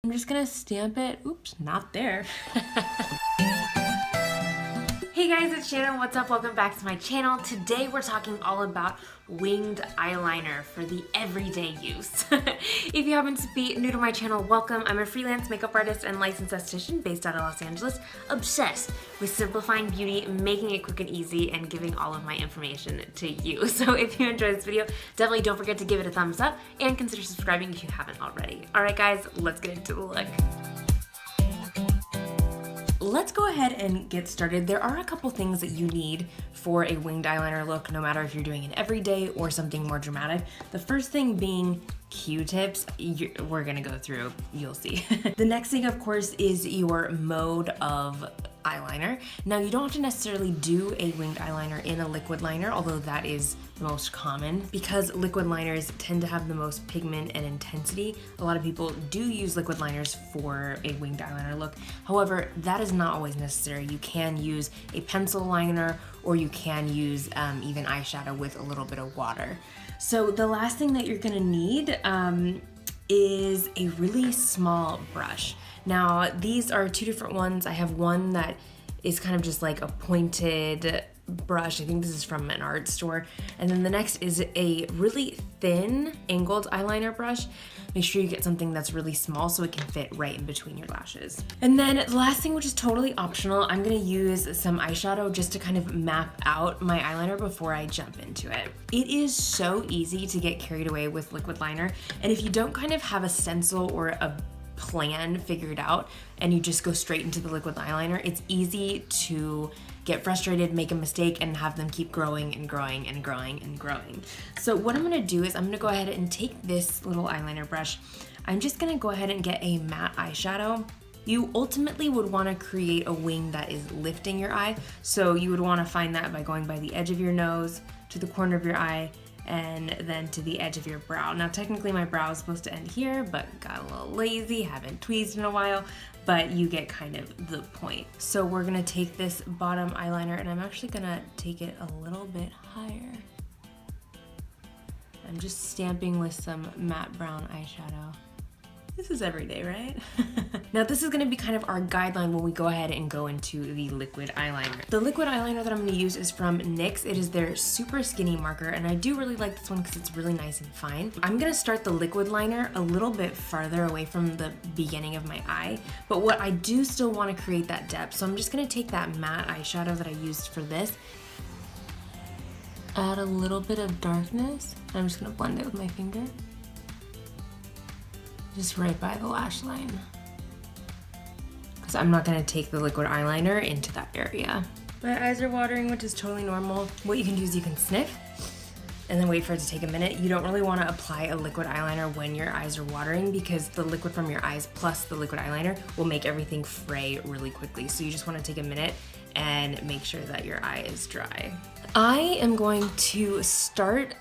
I'm just gonna stamp it. Oops, not there. Hey guys, it's Shannon. What's up? Welcome back to my channel. Today we're talking all about winged eyeliner for the everyday use. If you happen to be new to my channel, welcome. I'm a freelance makeup artist and licensed esthetician based out of Los Angeles, obsessed with simplifying beauty, making it quick and easy, and giving all of my information to you. So if you enjoyed this video, definitely don't forget to give it a thumbs up and consider subscribing if you haven't already. All right guys, let's get into the look. Let's go ahead and get started. There are a couple things that you need for a winged eyeliner look, no matter if you're doing an everyday or something more dramatic. The first thing being Q-tips. We're gonna go through, you'll see. The next thing, of course, is your mode of eyeliner. Now, you don't have to necessarily do a winged eyeliner in a liquid liner, although that is the most common, because liquid liners tend to have the most pigment and intensity. A lot of people do use liquid liners for a winged eyeliner look. However, that is not always necessary. You can use a pencil liner, or you can use even eyeshadow with a little bit of water. So the last thing that you're gonna need is a really small brush. Now, these are two different ones. I have one that is kind of just like a pointed brush. I think this is from an art store. And then the next is a really thin angled eyeliner brush. Make sure you get something that's really small so it can fit right in between your lashes. And then the last thing, which is totally optional, I'm gonna use some eyeshadow just to kind of map out my eyeliner before I jump into it. It is so easy to get carried away with liquid liner. And if you don't kind of have a stencil or a plan figured out and you just go straight into the liquid eyeliner, it's easy to get frustrated, make a mistake, and have them keep growing and growing and growing and growing. So what I'm gonna do is I'm gonna go ahead and take this little eyeliner brush. I'm just gonna go ahead and get a matte eyeshadow. You ultimately would wanna create a wing that is lifting your eye. So you would wanna find that by going by the edge of your nose to the corner of your eye, and then to the edge of your brow. Now, technically my brow is supposed to end here, but got a little lazy, haven't tweezed in a while, but you get kind of the point. So we're gonna take this bottom eyeliner and I'm actually gonna take it a little bit higher. I'm just stamping with some matte brown eyeshadow. This is everyday, right? Now this is gonna be kind of our guideline when we go ahead and go into the liquid eyeliner. The liquid eyeliner that I'm gonna use is from NYX. It is their super skinny marker, and I do really like this one because it's really nice and fine. I'm gonna start the liquid liner a little bit farther away from the beginning of my eye, but what I do still wanna create that depth, so I'm just gonna take that matte eyeshadow that I used for this, add a little bit of darkness. I'm just gonna blend it with my finger. Just right by the lash line. Because I'm not gonna take the liquid eyeliner into that area. My eyes are watering, which is totally normal. What you can do is you can sniff and then wait for it to take a minute. You don't really wanna apply a liquid eyeliner when your eyes are watering because the liquid from your eyes plus the liquid eyeliner will make everything fray really quickly. So you just wanna take a minute and make sure that your eye is dry. I am going to start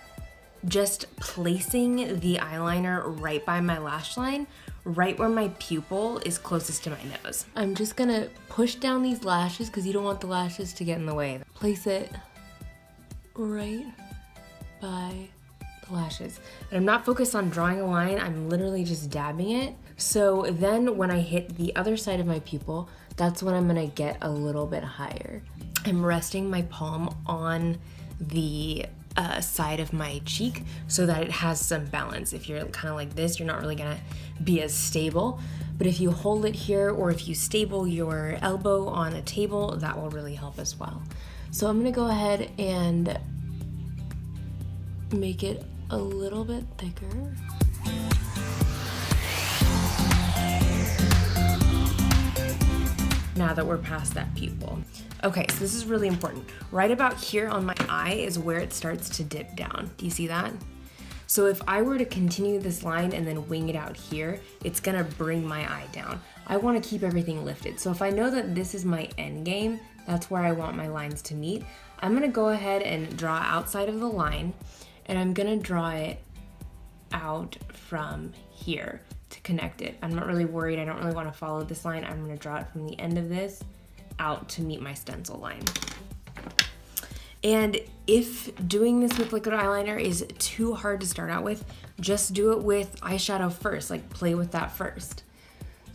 just placing the eyeliner right by my lash line, right where my pupil is closest to my nose. I'm just gonna push down these lashes because you don't want the lashes to get in the way. Place it right by the lashes. And I'm not focused on drawing a line, I'm literally just dabbing it. So then when I hit the other side of my pupil, that's when I'm gonna get a little bit higher. I'm resting my palm on the side of my cheek so that it has some balance. If you're kind of like this, you're not really gonna be as stable. But if you hold it here or if you stable your elbow on a table, that will really help as well. So I'm gonna go ahead and make it a little bit thicker. Now that we're past that pupil. Okay, so this is really important. Right about here on my eye is where it starts to dip down. Do you see that? So if I were to continue this line and then wing it out here, it's gonna bring my eye down. I wanna keep everything lifted. So if I know that this is my end game, that's where I want my lines to meet, I'm gonna go ahead and draw outside of the line, and I'm gonna draw it out from here to connect it. I'm not really worried, I don't really wanna follow this line. I'm gonna draw it from the end of this out to meet my stencil line. And if doing this with liquid eyeliner is too hard to start out with, just do it with eyeshadow first, like play with that first.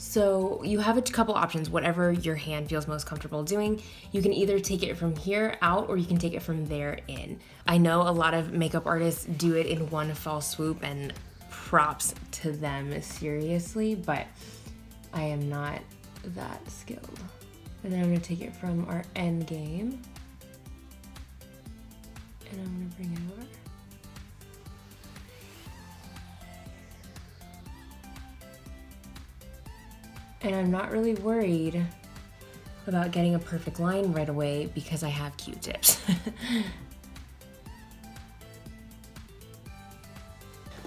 So you have a couple options, whatever your hand feels most comfortable doing. You can either take it from here out or you can take it from there in. I know a lot of makeup artists do it in one fell swoop, and props to them, seriously, but I am not that skilled. And then I'm gonna take it from our end game and I'm gonna bring it over. And I'm not really worried about getting a perfect line right away because I have Q-tips.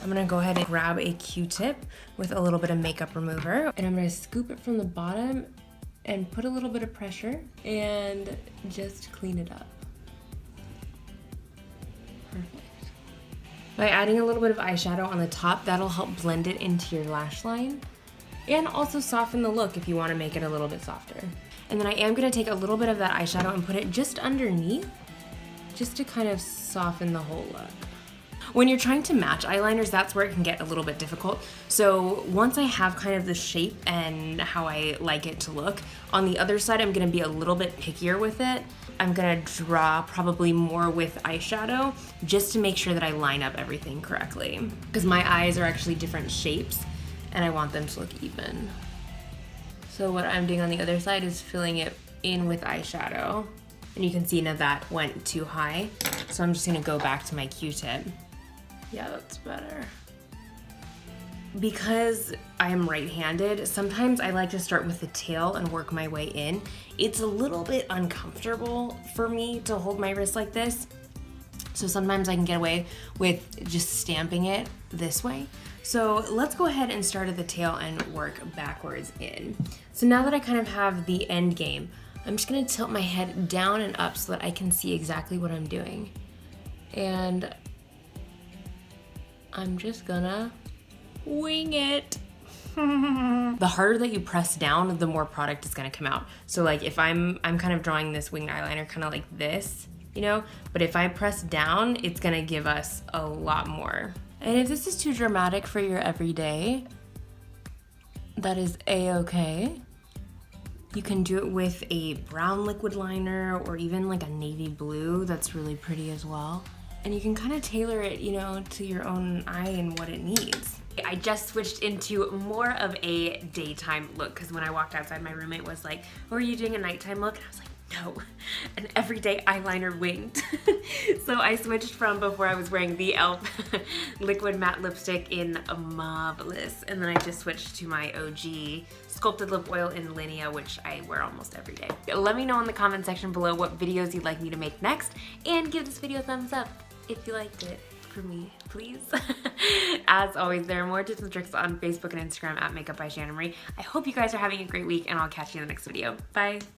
I'm gonna go ahead and grab a Q-tip with a little bit of makeup remover, and I'm gonna scoop it from the bottom and put a little bit of pressure and just clean it up. Perfect. By adding a little bit of eyeshadow on the top, that'll help blend it into your lash line and also soften the look if you want to make it a little bit softer. And then I am going to take a little bit of that eyeshadow and put it just underneath, just to kind of soften the whole look. When you're trying to match eyeliners, that's where it can get a little bit difficult. So once I have kind of the shape and how I like it to look, on the other side I'm going to be a little bit pickier with it. I'm going to draw probably more with eyeshadow just to make sure that I line up everything correctly, because my eyes are actually different shapes and I want them to look even. So what I'm doing on the other side is filling it in with eyeshadow. And you can see now that went too high. So I'm just gonna go back to my Q-tip. Yeah, that's better. Because I am right-handed, sometimes I like to start with the tail and work my way in. It's a little bit uncomfortable for me to hold my wrist like this. So sometimes I can get away with just stamping it this way. So let's go ahead and start at the tail and work backwards in. So now that I kind of have the end game, I'm just gonna tilt my head down and up so that I can see exactly what I'm doing. And I'm just gonna wing it. The harder that you press down, the more product is gonna come out. So like if I'm kind of drawing this winged eyeliner kind of like this, you know, but if I press down, it's gonna give us a lot more. And if this is too dramatic for your everyday, that is a-okay. You can do it with a brown liquid liner or even like a navy blue that's really pretty as well. And you can kind of tailor it, you know, to your own eye and what it needs. I just switched into more of a daytime look because when I walked outside, my roommate was like, "Oh, are you doing a nighttime look?" And I was like, no, an everyday eyeliner winged. So I switched from before I was wearing the e.l.f. liquid matte lipstick in Marvelous, and then I just switched to my OG sculpted lip oil in Linea, which I wear almost every day. Let me know in the comment section below what videos you'd like me to make next, and give this video a thumbs up if you liked it. For me, please. As always, there are more tips and tricks on Facebook and Instagram at Makeup by Shannon Marie. I hope you guys are having a great week, and I'll catch you in the next video. Bye.